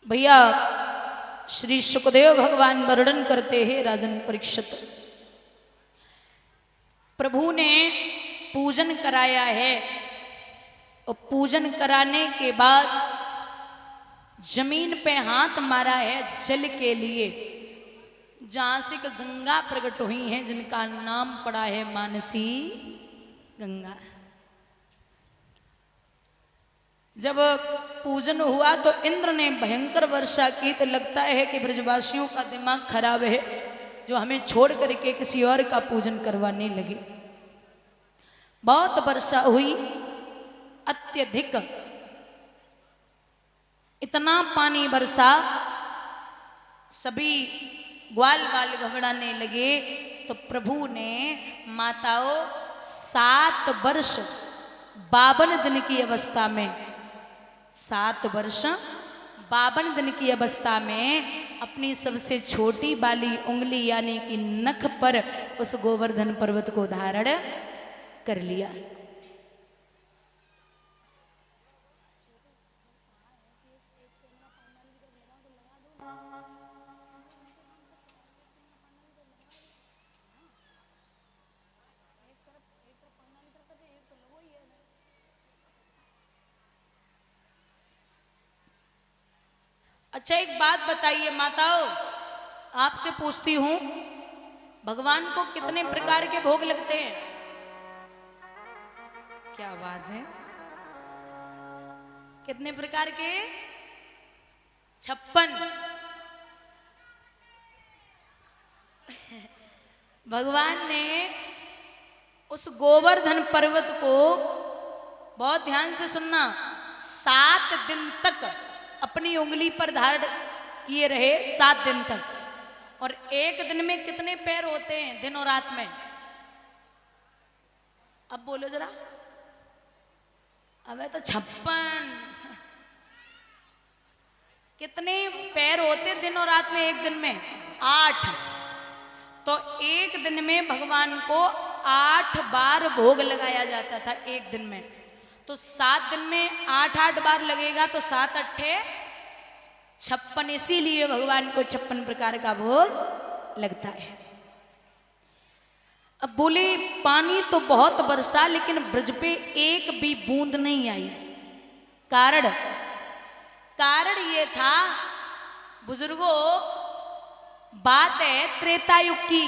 भैया श्री सुखदेव भगवान वर्णन करते हैं राजन परीक्षित, प्रभु ने पूजन कराया है और पूजन कराने के बाद जमीन पे हाथ मारा है जल के लिए, जहां से गंगा प्रकट हुई है जिनका नाम पड़ा है मानसी गंगा। जब पूजन हुआ तो इंद्र ने भयंकर वर्षा की, तो लगता है कि ब्रजवासियों का दिमाग खराब है जो हमें छोड़ करके किसी और का पूजन करवाने लगे। बहुत वर्षा हुई, अत्यधिक, इतना पानी बरसा, सभी ग्वाल बाल घबराने लगे। तो प्रभु ने माताओं 7 वर्ष 52 दिन की अवस्था में, 7 वर्ष 52 दिन की अवस्था में अपनी सबसे छोटी वाली उंगली यानी कि नख पर उस गोवर्धन पर्वत को धारण कर लिया। अच्छा एक बात बताइए माताओं, आपसे पूछती हूं, भगवान को कितने प्रकार के भोग लगते हैं? क्या बात है, कितने प्रकार के? 56। भगवान ने उस गोवर्धन पर्वत को, बहुत ध्यान से सुनना, 7 दिन तक अपनी उंगली पर धारण किए रहे, 7 दिन तक। और एक दिन में कितने पैर होते हैं दिन और रात में? अब बोलो जरा। अब तो 56। कितने पैर होते दिन और रात में एक दिन में? 8। तो एक दिन में भगवान को 8 बार भोग लगाया जाता था एक दिन में। तो 7 दिन में 8 बार लगेगा तो 7 अट्ठे 56, इसीलिए भगवान को 56 प्रकार का भोग लगता है। अब बोले पानी तो बहुत बरसा लेकिन ब्रज पे एक भी बूंद नहीं आई। कारण ये था बुजुर्गों, बात है त्रेता युग की।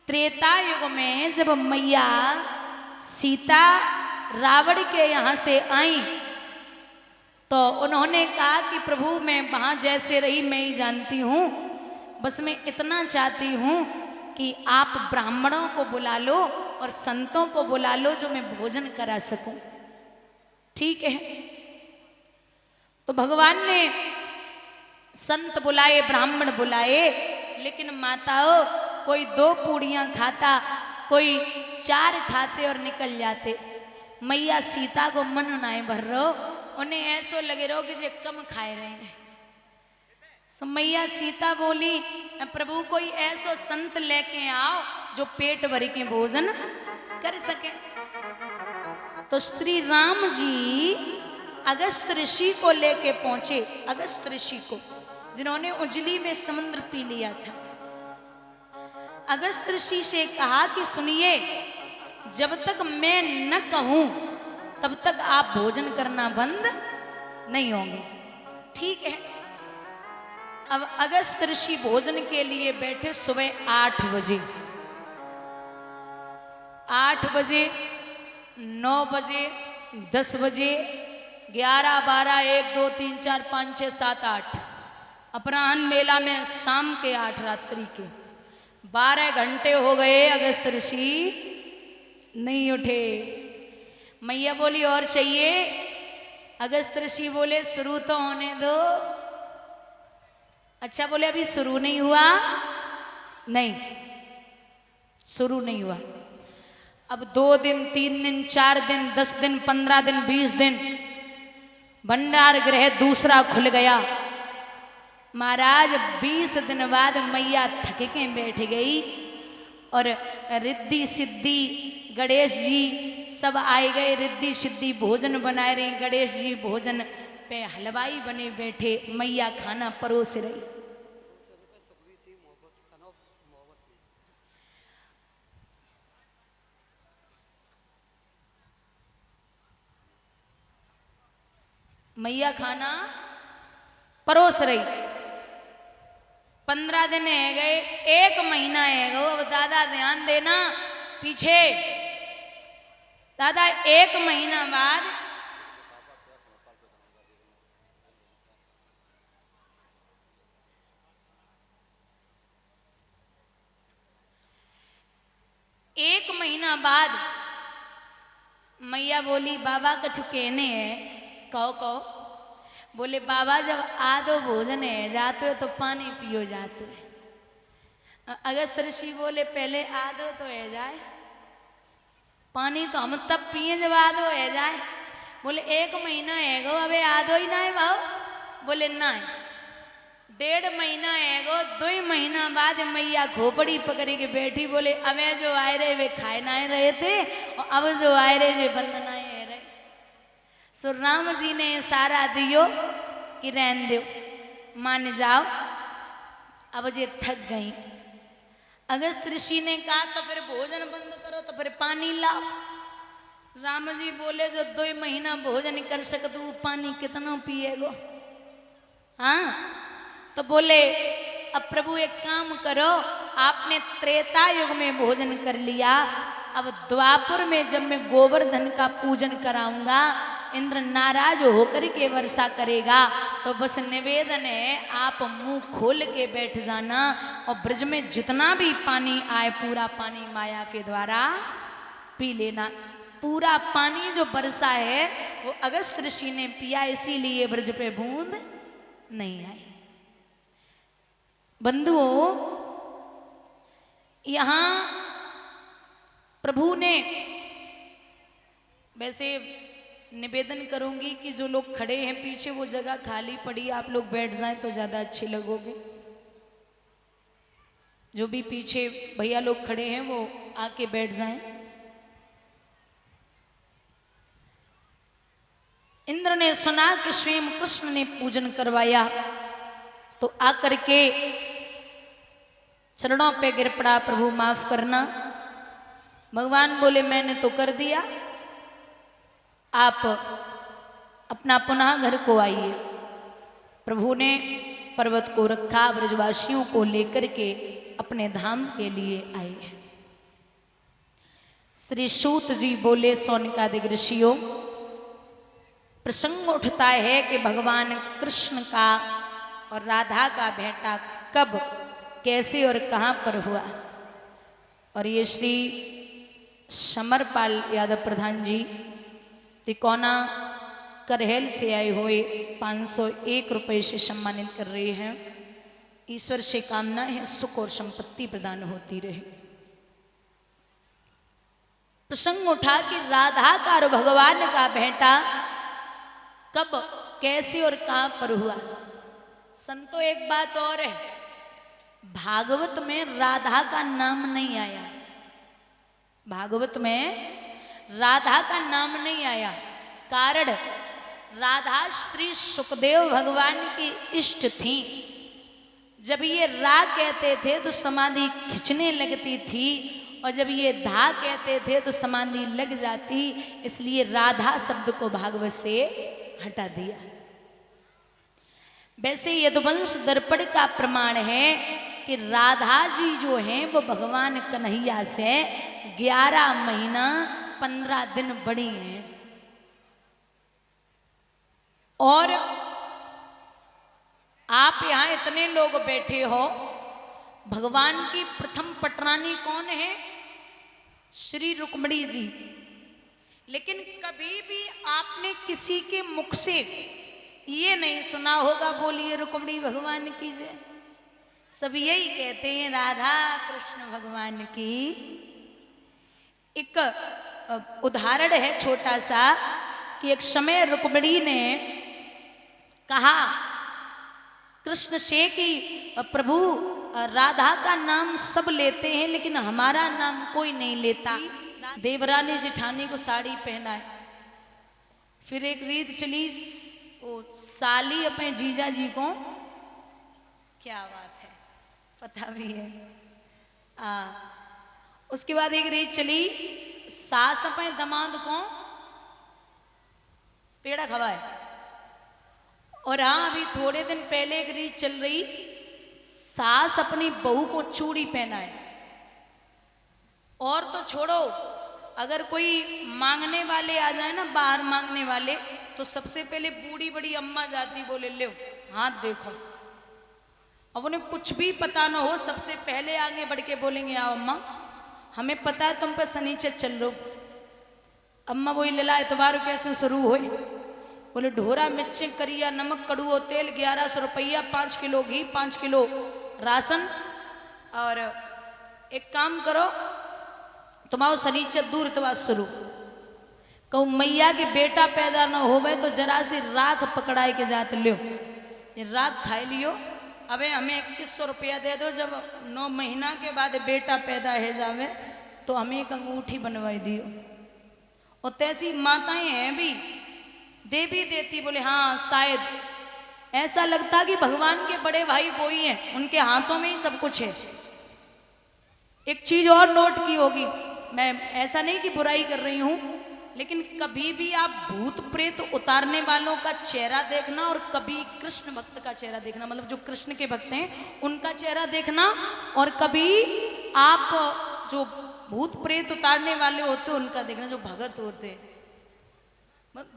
त्रेता युग में जब मैया सीता रावण के यहाँ से आई तो उन्होंने कहा कि प्रभु मैं वहाँ जैसे रही मैं ही जानती हूँ, बस मैं इतना चाहती हूँ कि आप ब्राह्मणों को बुला लो और संतों को बुला लो जो मैं भोजन करा सकूं। ठीक है, तो भगवान ने संत बुलाए, ब्राह्मण बुलाए, लेकिन माताओं कोई 2 पूड़ियाँ खाता, कोई 4 खाते और निकल जाते। मैया सीता को मन नाए भर रहो, उन्हें ऐसो लगे रहो कि जे कम खाए रहे हैं। सो मैया सीता बोली प्रभु कोई ऐसो संत लेके आओ जो पेट भर के भोजन कर सके। तो श्री राम जी अगस्त ऋषि को लेके पहुंचे, अगस्त ऋषि को जिन्होंने उजली में समुद्र पी लिया था। अगस्त ऋषि से कहा कि सुनिए, जब तक मैं न कहूं तब तक आप भोजन करना बंद नहीं होंगे। ठीक है, अब अगस्त ऋषि भोजन के लिए बैठे सुबह 8 बजे, 8 बजे, 9 बजे, 10 बजे, 11, 12, 1, 2, 3, 4, 5, 6, 7, 8, अपराह्न मेला में शाम के 8, रात्रि के 12 घंटे हो गए, अगस्त ऋषि नहीं उठे। मैया बोली और चाहिए? अगस्त ऋषि बोले शुरू तो होने दो। अच्छा बोले अभी शुरू नहीं हुआ? नहीं, शुरू नहीं हुआ। अब 2 दिन, 3 दिन, 4 दिन, 10 दिन, 15 दिन, 20 दिन, भंडार गृह दूसरा खुल गया। महाराज 20 दिन बाद मैया थक के बैठ गई और रिद्धि सिद्धि गणेश जी सब आए गए। रिद्धि सिद्धि भोजन बनाए रहे, गणेश जी भोजन पे हलवाई बने बैठे मैया खाना परोस रही। मैया खाना परोस रही। 15 दिन है गए, 1 महीना है गो। अब दादा ध्यान देना पीछे। दादा 1 महीना बाद एक महीना बाद मैया बोली बाबा कछु कहने है। कहो। बोले बाबा जब आधो भोजन है जाते हो तो पानी पियो जाते है। अगस्त ऋषि बोले पहले आधो तो है जाए, पानी तो हम तब पिए जब आधो है जाए। बोले 1 महीना है गो अबे आधो ही ना है भाव। बोले ना, 1.5 महीना है गो। 2 महीना बाद मैया खोपड़ी पकड़ी के बैठी। बोले अबे जो आए रहे वे खाए ना रहे थे और अब जो आए रहे जे बंदना है रहे। सो राम जी ने सारा दियो कि रहन दो, मान जाओ, अब जे थक गई। अगस्त ऋषि ने कहा तो फिर भोजन बंद करो, तो फिर पानी लाओ। राम जी बोले जो 2 महीना भोजन कर सकते वो पानी कितना पिएगो। हाँ, तो बोले अब प्रभु एक काम करो, आपने त्रेता युग में भोजन कर लिया, अब द्वापर में जब मैं गोवर्धन का पूजन कराऊंगा, इंद्र नाराज होकर के वर्षा करेगा, तो बस निवेदन है आप मुंह खोल के बैठ जाना और ब्रज में जितना भी पानी आए पूरा पानी माया के द्वारा पी लेना। पूरा पानी जो बरसा है वो अगस्त ऋषि ने पिया, इसीलिए ब्रज पे बूंद नहीं आई। बंधुओं, यहां प्रभु ने, वैसे निवेदन करूंगी कि जो लोग खड़े हैं पीछे वो जगह खाली पड़ी, आप लोग बैठ जाएं तो ज्यादा अच्छे लगोगे। जो भी पीछे भैया लोग खड़े हैं वो आके बैठ जाएं। इंद्र ने सुना कि स्वयं कृष्ण ने पूजन करवाया तो आकर के चरणों पे गिर पड़ा, प्रभु माफ करना। भगवान बोले मैंने तो कर दिया, आप अपना पुनः घर को आइए। प्रभु ने पर्वत को रखा, ब्रजवासियों को लेकर के अपने धाम के लिए आए। श्री सूत जी बोले सौनकादिक ऋषियों, प्रसंग उठता है कि भगवान कृष्ण का और राधा का भेंटा कब, कैसे और कहाँ पर हुआ। और ये श्री समरपाल यादव प्रधान जी तिकोना करहेल से आए हुए 501 रुपये से सम्मानित कर रहे हैं। ईश्वर से कामना है सुख और संपत्ति प्रदान होती रहे। प्रसंग उठा कि राधा का और भगवान का भेंटा कब, कैसे और कहां पर हुआ। संतो एक बात और है, भागवत में राधा का नाम नहीं आया। भागवत में राधा का नाम नहीं आया। कारण राधा श्री सुखदेव भगवान की इष्ट थी। जब ये रा कहते थे तो समाधि खिंचने लगती थी, और जब ये धा कहते थे तो समाधि लग जाती, इसलिए राधा शब्द को भागवत से हटा दिया। वैसे यदुवंश दर्पण का प्रमाण है कि राधा जी जो हैं वो भगवान कन्हैया से 11 महीना 15 दिन बड़ी हैं। और आप यहां इतने लोग बैठे हो, भगवान की प्रथम पटरानी कौन है? श्री रुक्मिणी जी। लेकिन कभी भी आपने किसी के मुख से ये नहीं सुना होगा बोलिए रुक्मिणी भगवान की जय। सब यही कहते हैं राधा कृष्ण भगवान की। एक उदाहरण है छोटा सा कि एक समय रुक्मिणी ने कहा कृष्ण से कि प्रभु राधा का नाम सब लेते हैं लेकिन हमारा नाम कोई नहीं लेता। देवरानी जेठानी को साड़ी पहनाए। फिर एक रीत चली वो साली अपने जीजा जी को, क्या बात है, पता भी है। उसके बाद एक रीत चली, सास अपने दमाद को पेड़ा खवाए। और हाँ, अभी थोड़े दिन पहले एक रीत चल रही, सास अपनी बहू को चूड़ी पहनाए। और तो छोड़ो, अगर कोई मांगने वाले आ जाए ना, बाहर मांगने वाले, तो सबसे पहले बूढ़ी बड़ी अम्मा जाती, बोले ले हाथ देखो। अब उन्हें कुछ भी पता ना हो, सबसे पहले आगे बढ़ के बोलेंगे आओ अम्मा, हमें पता है तुम पे शनिचर चल रहे हो। अम्मा वही लला एतवार कैसे शुरू हुए, बोले ढोरा मिर्ची करिया नमक कड़ुओ तेल 1100 रुपया, 5 किलो घी, 5 किलो राशन, और एक काम करो तुम्हारो शनिचर दूर इतवा शुरू। कहूँ मैया के बेटा पैदा न होवे तो जरा सी राख पकड़ाए के जात लियो, ये राख खाई लियो। अबे हमें 2100 रुपया दे दो, जब 9 महीना के बाद बेटा पैदा है जावे तो हमें एक अंगूठी बनवाई दियो। और तैसी माताएं हैं भी, दे भी देती, बोले हाँ शायद ऐसा लगता कि भगवान के बड़े भाई वो ही हैं, उनके हाथों में ही सब कुछ है। एक चीज और नोट की होगी, मैं ऐसा नहीं कि बुराई कर रही हूं, लेकिन कभी भी आप भूत प्रेत उतारने वालों का चेहरा देखना और कभी कृष्ण भक्त का चेहरा देखना, मतलब जो कृष्ण के भक्त हैं उनका चेहरा देखना, और कभी आप जो भूत प्रेत उतारने वाले होते हैं उनका देखना, जो भगत होते हैं।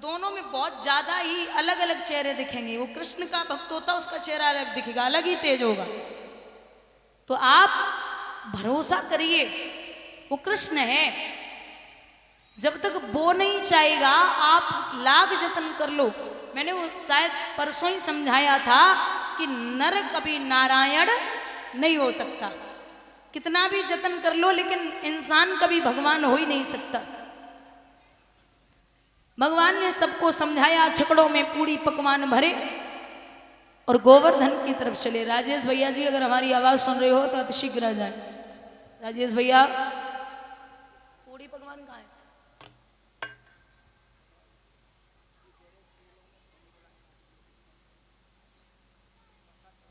दोनों में बहुत ज्यादा ही अलग अलग चेहरे दिखेंगे। वो कृष्ण का भक्त होता है, उसका चेहरा अलग दिखेगा, अलग ही तेज होगा। तो आप भरोसा करिए, वो कृष्ण है। जब तक वो नहीं चाहेगा आप लाख जतन कर लो। मैंने वो शायद परसों ही समझाया था कि नर कभी नारायण नहीं हो सकता, कितना भी जतन कर लो, लेकिन इंसान कभी भगवान हो ही नहीं सकता। भगवान ने सबको समझाया, छकड़ों में पूरी पकवान भरे और गोवर्धन की तरफ चले। राजेश भैया जी अगर हमारी आवाज सुन रहे हो तो अतिशीघ्र आ जाए। राजेश भैया, पूरी पकवान कहाँ है?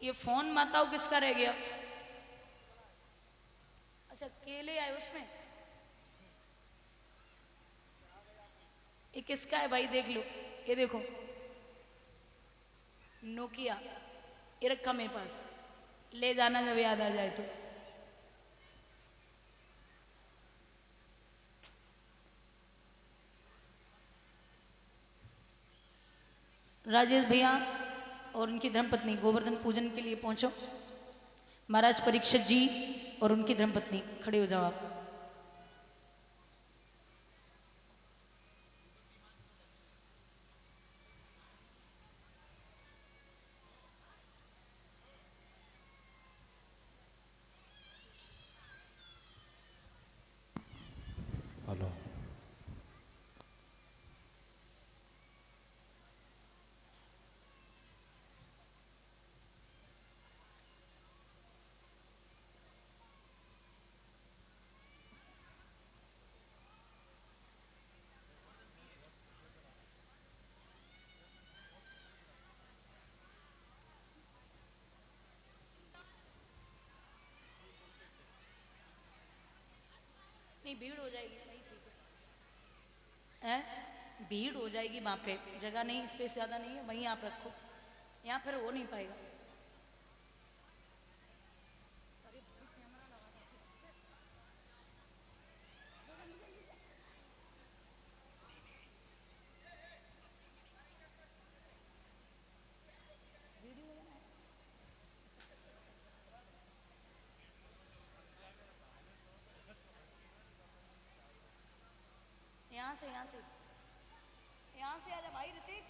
ये फोन माताओं किसका रह गया? अच्छा, केले आए उसमें। ये किसका है भाई, देख लो, ये देखो नोकिया, ये रखा मेरे पास, ले जाना जब याद आ जाए तो। राजेश भैया और उनकी धर्मपत्नी गोवर्धन पूजन के लिए पहुंचो। महाराज परीक्षित जी और उनकी धर्मपत्नी खड़े हो जाओ आप। हेलो, नहीं भीड़ हो जाएगी, नहीं ठीक है, भीड़ हो जाएगी वहां पे, जगह नहीं, स्पेस ज्यादा नहीं है, वहीं आप रखो, यहाँ फिर हो नहीं पाएगा। यहाँ से आजा भाई ऋतिक।